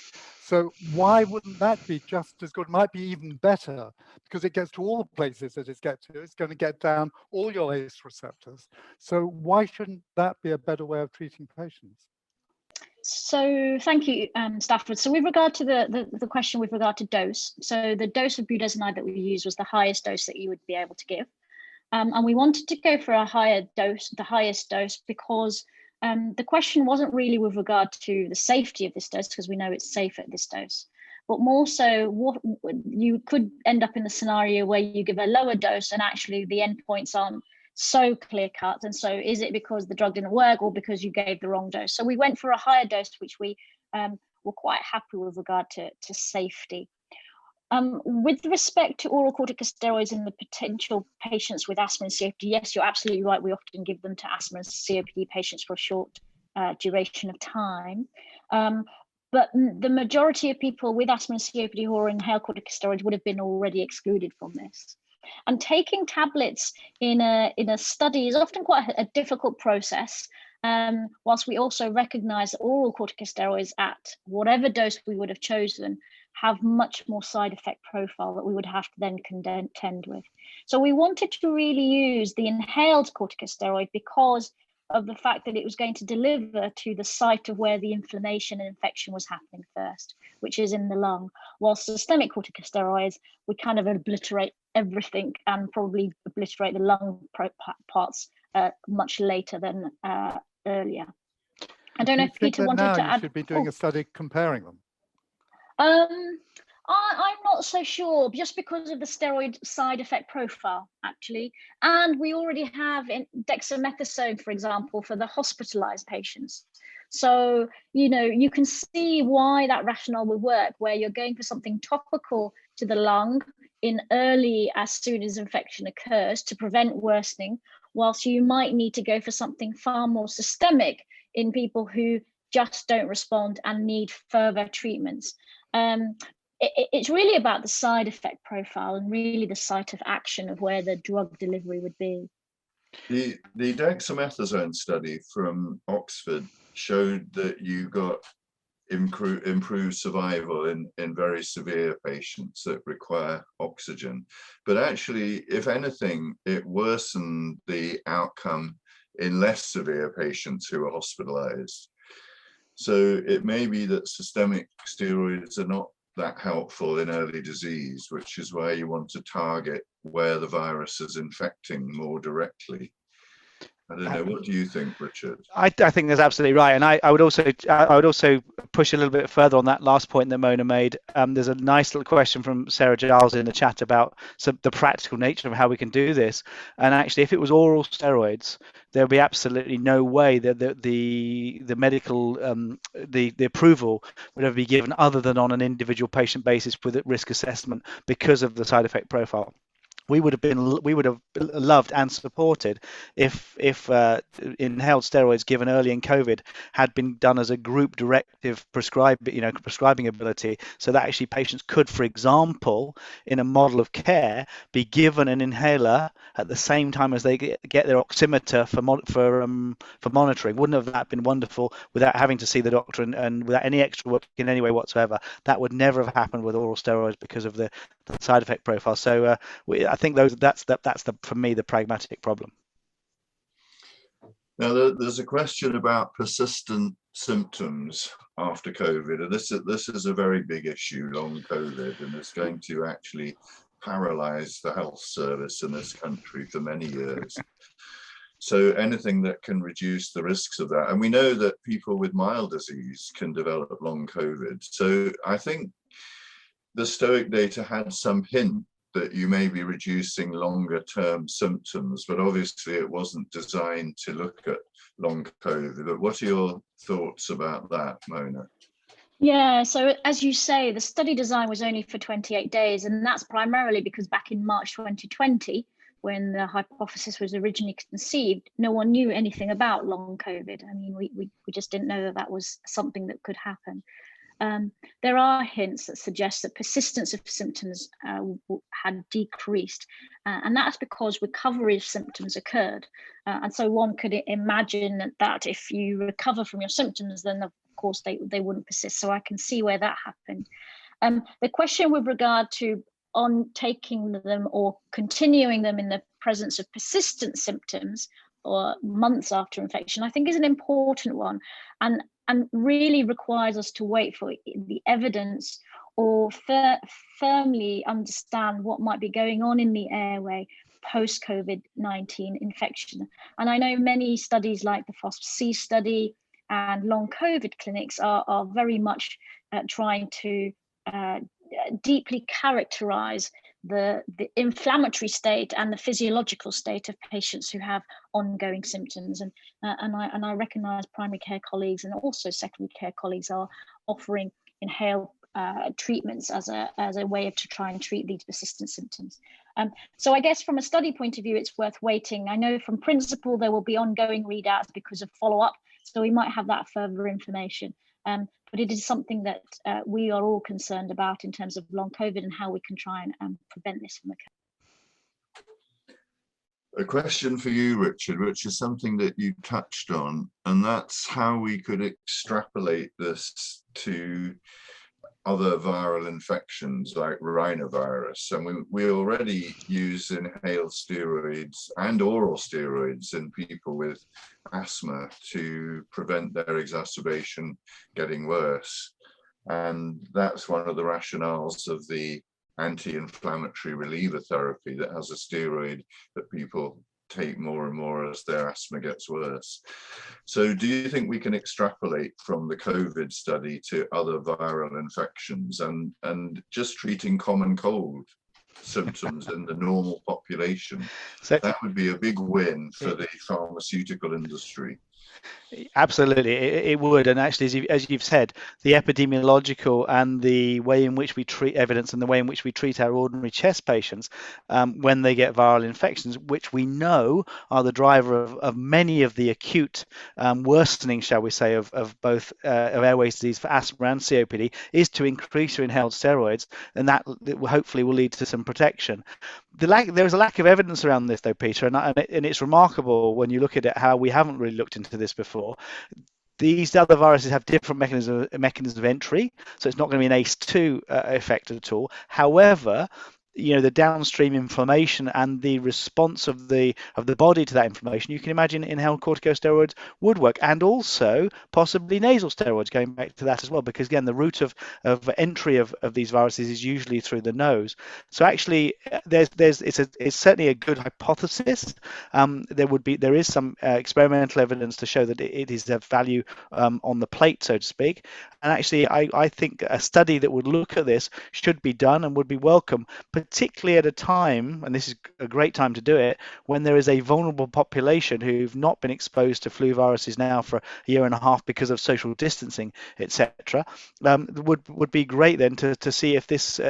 So why wouldn't that be just as good? It might be even better, because it gets to all the places that it gets to. It's going to get down all your ACE receptors. So why shouldn't that be a better way of treating patients? So thank you, Stafford. So with regard to the question with regard to dose, so the dose of budesonide that we used was the highest dose that you would be able to give. And we wanted to go for a higher dose, the highest dose, because the question wasn't really with regard to the safety of this dose, because we know it's safe at this dose, but more so what you could end up in the scenario where you give a lower dose and actually the endpoints aren't so clear cut. And so is it because the drug didn't work or because you gave the wrong dose? So we went for a higher dose, which we were quite happy with regard to safety. With respect to oral corticosteroids in the potential patients with asthma and COPD, yes, you're absolutely right. We often give them to asthma and COPD patients for a short duration of time. But the majority of people with asthma and COPD who are inhaled corticosteroids would have been already excluded from this. And taking tablets in a study is often quite a difficult process. Whilst we also recognize that oral corticosteroids at whatever dose we would have chosen have much more side effect profile that we would have to then contend with. So we wanted to really use the inhaled corticosteroid because of the fact that it was going to deliver to the site of where the inflammation and infection was happening first, which is in the lung. While systemic corticosteroids, we kind of obliterate everything and probably obliterate the lung parts much later than earlier. I don't know if Peter wanted to add. You should be doing a study comparing them. I'm not so sure, just because of the steroid side effect profile, actually. And we already have dexamethasone, for example, for the hospitalized patients. So, you can see why that rationale would work, where you're going for something topical to the lung in early, as soon as infection occurs, to prevent worsening, whilst you might need to go for something far more systemic in people who just don't respond and need further treatments. It's really about the side effect profile and really the site of action of where the drug delivery would be. The dexamethasone study from Oxford showed that you got improved survival in very severe patients that require oxygen. But actually, if anything, it worsened the outcome in less severe patients who are hospitalized. So it may be that systemic steroids are not that helpful in early disease, which is where you want to target where the virus is infecting more directly. I don't know. What do you think, Richard? I think that's absolutely right, and I would also push a little bit further on that last point that Mona made. There's a nice little question from Sarah Giles in the chat about the practical nature of how we can do this. And actually, if it was oral steroids, there would be absolutely no way that the medical the approval would ever be given other than on an individual patient basis with a risk assessment because of the side effect profile. We would have loved and supported if inhaled steroids given early in COVID had been done as a group directive prescribing ability, so that actually patients could, for example, in a model of care, be given an inhaler at the same time as they get their oximeter for monitoring. Wouldn't have that been wonderful without having to see the doctor and without any extra work in any way whatsoever? That would never have happened with oral steroids because of the side effect profile. So I think that's for me the pragmatic problem. Now, there's a question about persistent symptoms after COVID, and this is a very big issue, long COVID, and it's going to actually paralyze the health service in this country for many years. So anything that can reduce the risks of that, and we know that people with mild disease can develop long COVID. So I think the STOIC data had some hint that you may be reducing longer term symptoms, but obviously it wasn't designed to look at long COVID. But what are your thoughts about that, Mona? Yeah, so as you say, the study design was only for 28 days, and that's primarily because back in March 2020, when the hypothesis was originally conceived, no one knew anything about long COVID. I mean, we just didn't know that was something that could happen. There are hints that suggest that persistence of symptoms had decreased, and that's because recovery of symptoms occurred. And so one could imagine that if you recover from your symptoms, then of course they wouldn't persist. So I can see where that happened. The question with regard to on taking them or continuing them in the presence of persistent symptoms or months after infection, I think is an important one, and really requires us to wait for the evidence or firmly understand what might be going on in the airway post-COVID-19 infection. And I know many studies like the FOSP-C study and long COVID clinics are very much trying to deeply characterize the inflammatory state and the physiological state of patients who have ongoing symptoms. And I recognize primary care colleagues and also secondary care colleagues are offering inhaled treatments as a way to try and treat these persistent symptoms. So I guess from a study point of view, it's worth waiting. I know from principle there will be ongoing readouts because of follow-up, so we might have that further information. But it is something that we are all concerned about in terms of long COVID and how we can try and prevent this from occurring. A question for you, Richard, which is something that you touched on, and that's how we could extrapolate this to other viral infections like rhinovirus. And we already use inhaled steroids and oral steroids in people with asthma to prevent their exacerbation getting worse. And that's one of the rationales of the anti-inflammatory reliever therapy that has a steroid that people take more and more as their asthma gets worse. So do you think we can extrapolate from the COVID study to other viral infections and just treating common cold symptoms in the normal population? So that would be a big win for the pharmaceutical industry. Absolutely, it would. And actually, as you've said, the epidemiological and the way in which we treat evidence and the way in which we treat our ordinary chest patients when they get viral infections, which we know are the driver of many of the acute worsening, shall we say, of both of airways disease for asthma and COPD, is to increase your inhaled steroids, and that hopefully will lead to some protection. There is a lack of evidence around this, though, Peter, and it's remarkable when you look at it how we haven't really looked into this before. These other viruses have different mechanisms of entry, so it's not going to be an ACE2 effect at all. However, the downstream inflammation and the response of the body to that inflammation, you can imagine inhaled corticosteroids would work, and also possibly nasal steroids, going back to that as well, because again the route of entry of these viruses is usually through the nose. So actually it's certainly a good hypothesis. There is some experimental evidence to show that it is of value on the plate, so to speak. And actually I think a study that would look at this should be done and would be welcome, particularly at a time, and this is a great time to do it, when there is a vulnerable population who've not been exposed to flu viruses now for a year and a half because of social distancing, etc. Would be great then to see if this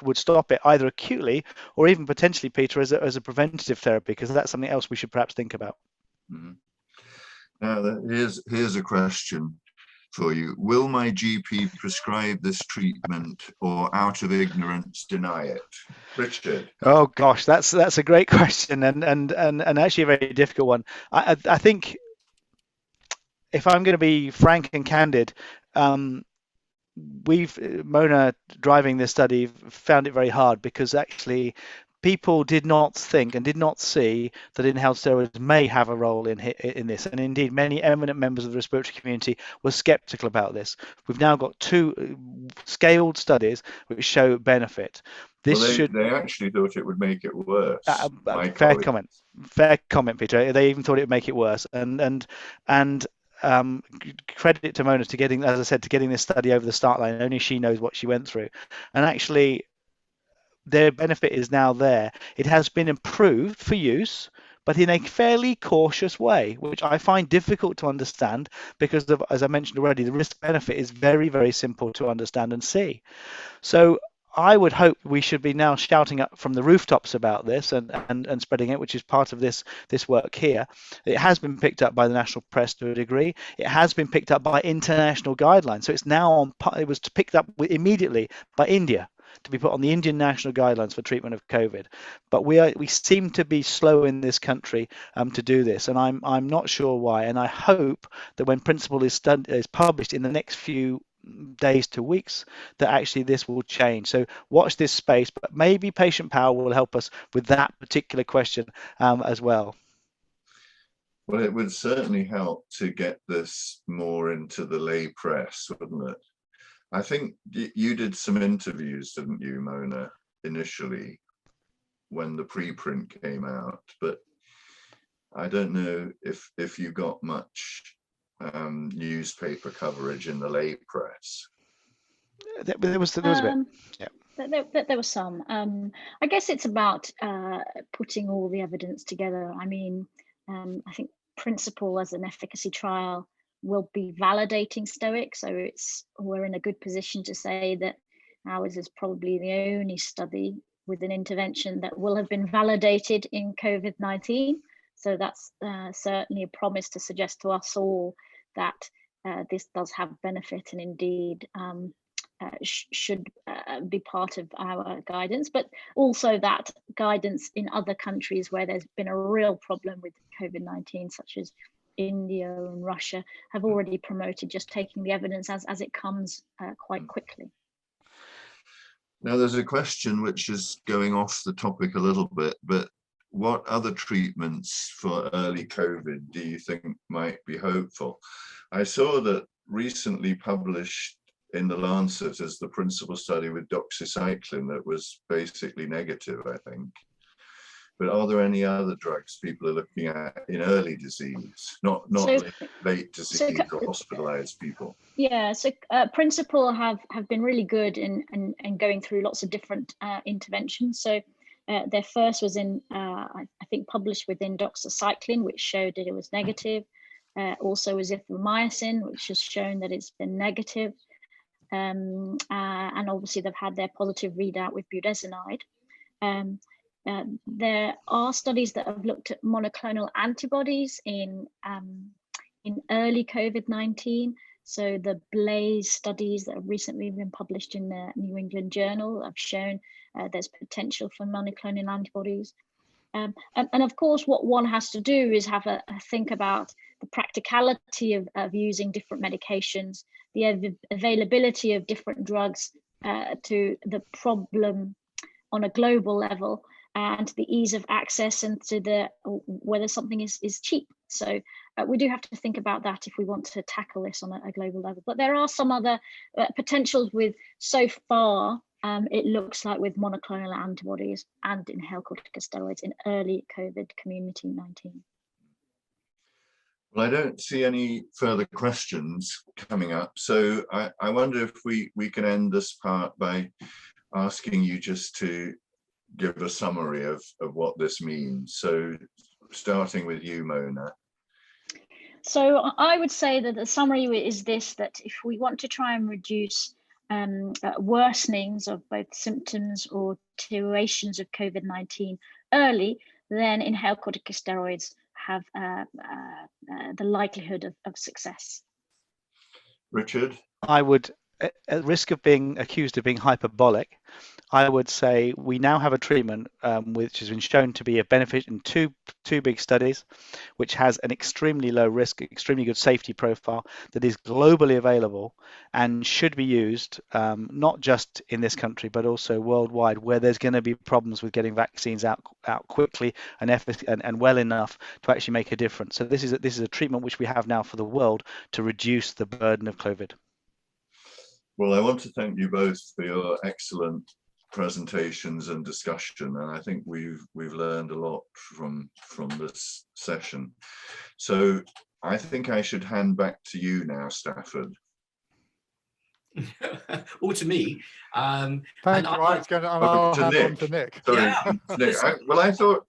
would stop it either acutely or even potentially, Peter, as a preventative therapy, because that's something else we should perhaps think about. Mm-hmm. Now, here's a question for you. Will my GP prescribe this treatment or out of ignorance deny it? Richard? Oh gosh, that's a great question and actually a very difficult one. I think, if I'm going to be frank and candid, Mona driving this study found it very hard, because actually people did not think and did not see that inhaled steroids may have a role in this. And indeed, many eminent members of the respiratory community were skeptical about this. We've now got 2 scaled studies which show benefit. They actually thought it would make it worse. Fair comment, Peter. They even thought it would make it worse. And credit to Mona to getting this study over the start line. Only she knows what she went through. And actually, their benefit is now there. It has been improved for use, but in a fairly cautious way, which I find difficult to understand because of, as I mentioned already, the risk benefit is very, very simple to understand and see. So I would hope we should be now shouting up from the rooftops about this and spreading it, which is part of this work here. It has been picked up by the national press to a degree. It has been picked up by international guidelines. So it's now it was picked up immediately by India to be put on the Indian national guidelines for treatment of COVID. But we seem to be slow in this country to do this, and I'm not sure why. And I hope that when principle is published in the next few days to weeks, that actually this will change. So watch this space, but maybe Patient Power will help us with that particular question as well. Well, it would certainly help to get this more into the lay press, wouldn't it? I think you did some interviews, didn't you, Mona, initially when the preprint came out, but I don't know if you got much newspaper coverage in the lay press. There was a bit. Yeah. There was some. I guess it's about putting all the evidence together. I mean, I think principle as an efficacy trial will be validating Stoic, so we're in a good position to say that ours is probably the only study with an intervention that will have been validated in COVID-19. So that's certainly a promise to suggest to us all that this does have benefit, and indeed should be part of our guidance, but also that guidance in other countries where there's been a real problem with COVID-19, such as India and Russia, have already promoted just taking the evidence as it comes quite quickly. Now, there's a question which is going off the topic a little bit, but what other treatments for early COVID do you think might be hopeful? I saw that recently published in the Lancet as the principal study with doxycycline that was basically negative, I think. But are there any other drugs people are looking at in early disease, not late disease or hospitalized people? Yeah, so Principal have been really good in going through lots of different interventions. So their first was I think published within doxycycline, which showed that it was negative. Also azithromycin, which has shown that it's been negative. And obviously they've had their positive readout with budesonide. There are studies that have looked at monoclonal antibodies in early COVID-19. So the BLAZE studies that have recently been published in the New England Journal have shown there's potential for monoclonal antibodies. And of course, what one has to do is have a think about the practicality of using different medications, the availability of different drugs to the problem on a global level, and the ease of access, and to whether something is cheap. So we do have to think about that if we want to tackle this on a global level. But there are some other potentials with, so far, it looks like with monoclonal antibodies and inhaled corticosteroids in early COVID community-19. Well, I don't see any further questions coming up. So I wonder if we can end this part by asking you just to give a summary of what this means. So starting with you, Mona. So I would say that the summary is this, that if we want to try and reduce worsenings of both symptoms or deteriorations of COVID-19 early, then inhaled corticosteroids have the likelihood of success. Richard? I would, at risk of being accused of being hyperbolic, I would say we now have a treatment which has been shown to be a benefit in two big studies, which has an extremely low risk, extremely good safety profile that is globally available and should be used not just in this country but also worldwide, where there's going to be problems with getting vaccines out quickly and well enough to actually make a difference. So this is a treatment which we have now for the world to reduce the burden of COVID. Well, I want to thank you both for your excellent presentations and discussion, and I think we've learned a lot from this session. So I think I should hand back to you now, Stafford. Or to me. Thank you. I'll hand on to Nick. Sorry, yeah. Nick. I thought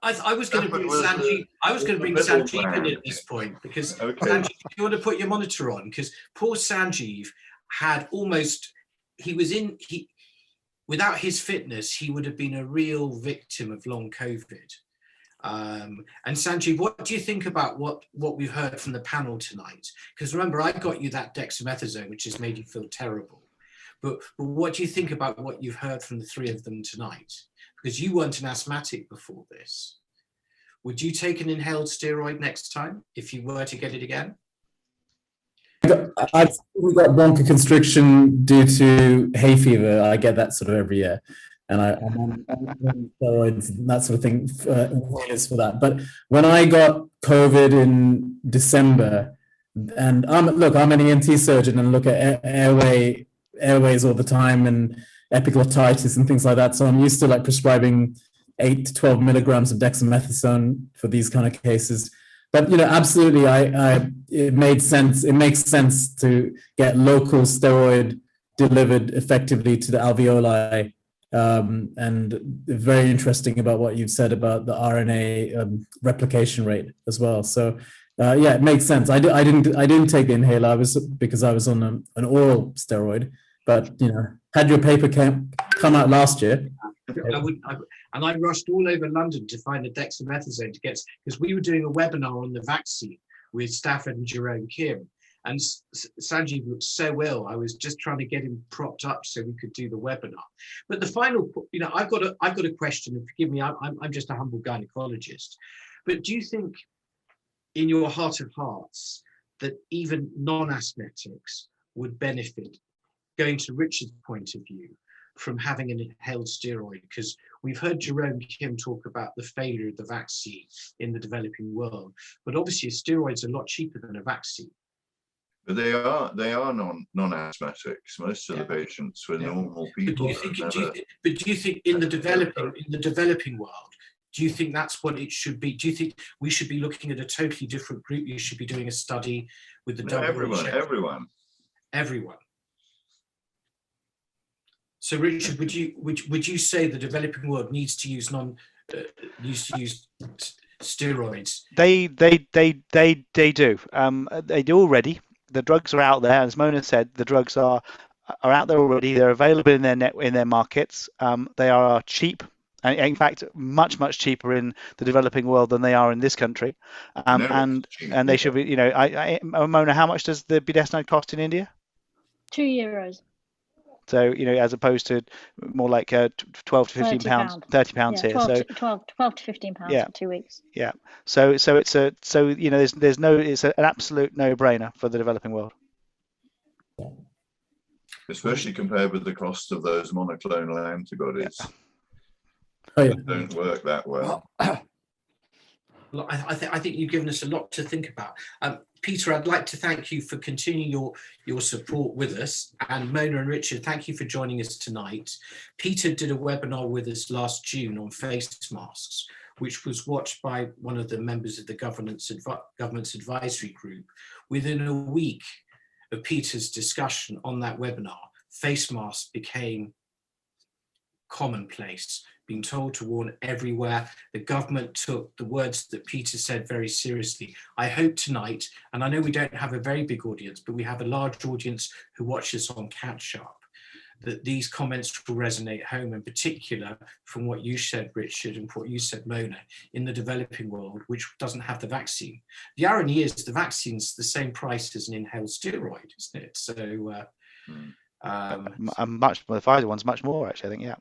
I was going to bring Sanjeev. I was going to bring Sanjeev in at this point because Sanjeev, do you want to put your monitor on? Because poor Sanjeev had without his fitness, he would have been a real victim of long COVID. And Sanjeev, what do you think about what we've heard from the panel tonight? Because remember, I got you that dexamethasone, which has made you feel terrible. But what do you think about what you've heard from the three of them tonight? Because you weren't an asthmatic before this. Would you take an inhaled steroid next time if you were to get it again? I've got bronchoconstriction due to hay fever. I get that sort of every year, and I'm on steroids and that sort of thing for that. But when I got COVID in December, and I'm an ENT surgeon and look at airways all the time, and epiglottitis and things like that. So I'm used to like prescribing 8 to 12 milligrams of dexamethasone for these kind of cases. But absolutely, it made sense. It makes sense to get local steroid delivered effectively to the alveoli. And very interesting about what you've said about the RNA replication rate as well. So yeah, it makes sense. I didn't take the inhaler. Because I was on an oral steroid. But had your paper come out last year. And I rushed all over London to find a dexamethasone to get, because we were doing a webinar on the vaccine with Stafford and Jerome Kim, and Sanjeev looked so ill. I was just trying to get him propped up so we could do the webinar. But the final, I've got a question, and forgive me, I'm just a humble gynecologist. But do you think, in your heart of hearts, that even non-asthmatics would benefit, going to Richard's point of view, from having an inhaled steroid? Because we've heard Jerome Kim talk about the failure of the vaccine in the developing world, but obviously a steroid's a lot cheaper than a vaccine. But they are non-asthmatics. Most of the patients were normal people. But do you think in the developing world, do you think that's what it should be? Do you think we should be looking at a totally different group? You should be doing a study with the everyone. So, Richard, would you say the developing world needs to use steroids? They do. They do already. The drugs are out there, as Mona said. The drugs are out there already. They're available in their markets. They are cheap, and in fact, much cheaper in the developing world than they are in this country. And they should be. Mona, how much does the budesonide cost in India? €2. So as opposed to more like 12 to 15 pounds, 30 pounds here. 12 to 15 pounds for 2 weeks. Yeah. So it's it's an absolute no-brainer for the developing world. Especially compared with the cost of those monoclonal antibodies. That don't work that well. Well, I think you've given us a lot to think about. Peter, I'd like to thank you for continuing your support with us. And Mona and Richard, thank you for joining us tonight. Peter did a webinar with us last June on face masks, which was watched by one of the members of the government's advisory group. Within a week of Peter's discussion on that webinar, face masks became commonplace, being told to warn everywhere. The government took the words that Peter said very seriously. I hope tonight, and I know we don't have a very big audience, but we have a large audience who watch us on Catch Up, that these comments will resonate home, in particular from what you said, Richard, and what you said, Mona, in the developing world, which doesn't have the vaccine. The irony is the vaccine's the same price as an inhaled steroid, isn't it? So much, the Pfizer one's much more, actually, I think, yeah.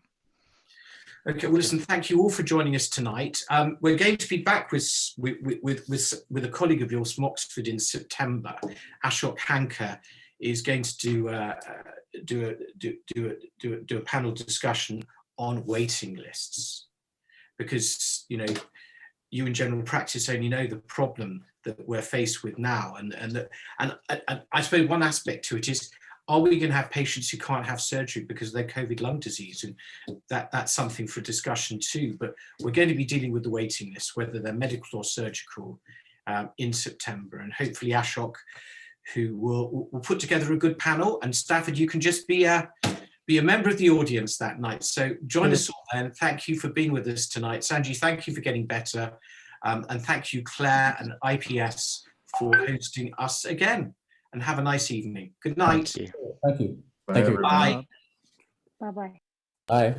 Okay, well, listen, thank you all for joining us tonight. We're going to be back with a colleague of yours from Oxford in September. Ashok Hanker is going to do a panel discussion on waiting lists, because you in general practice only know the problem that we're faced with now, and I suppose one aspect to it is, are we going to have patients who can't have surgery because of their COVID lung disease? And that's something for discussion too. But we're going to be dealing with the waiting list, whether they're medical or surgical, in September. And hopefully Ashok, who will put together a good panel. And Stafford, you can just be a member of the audience that night. So join us all then. Thank you for being with us tonight. Sanji, thank you for getting better. And thank you, Claire and IPS, for hosting us again. And have a nice evening. Good night. Thank you. Bye. Bye-bye. Bye.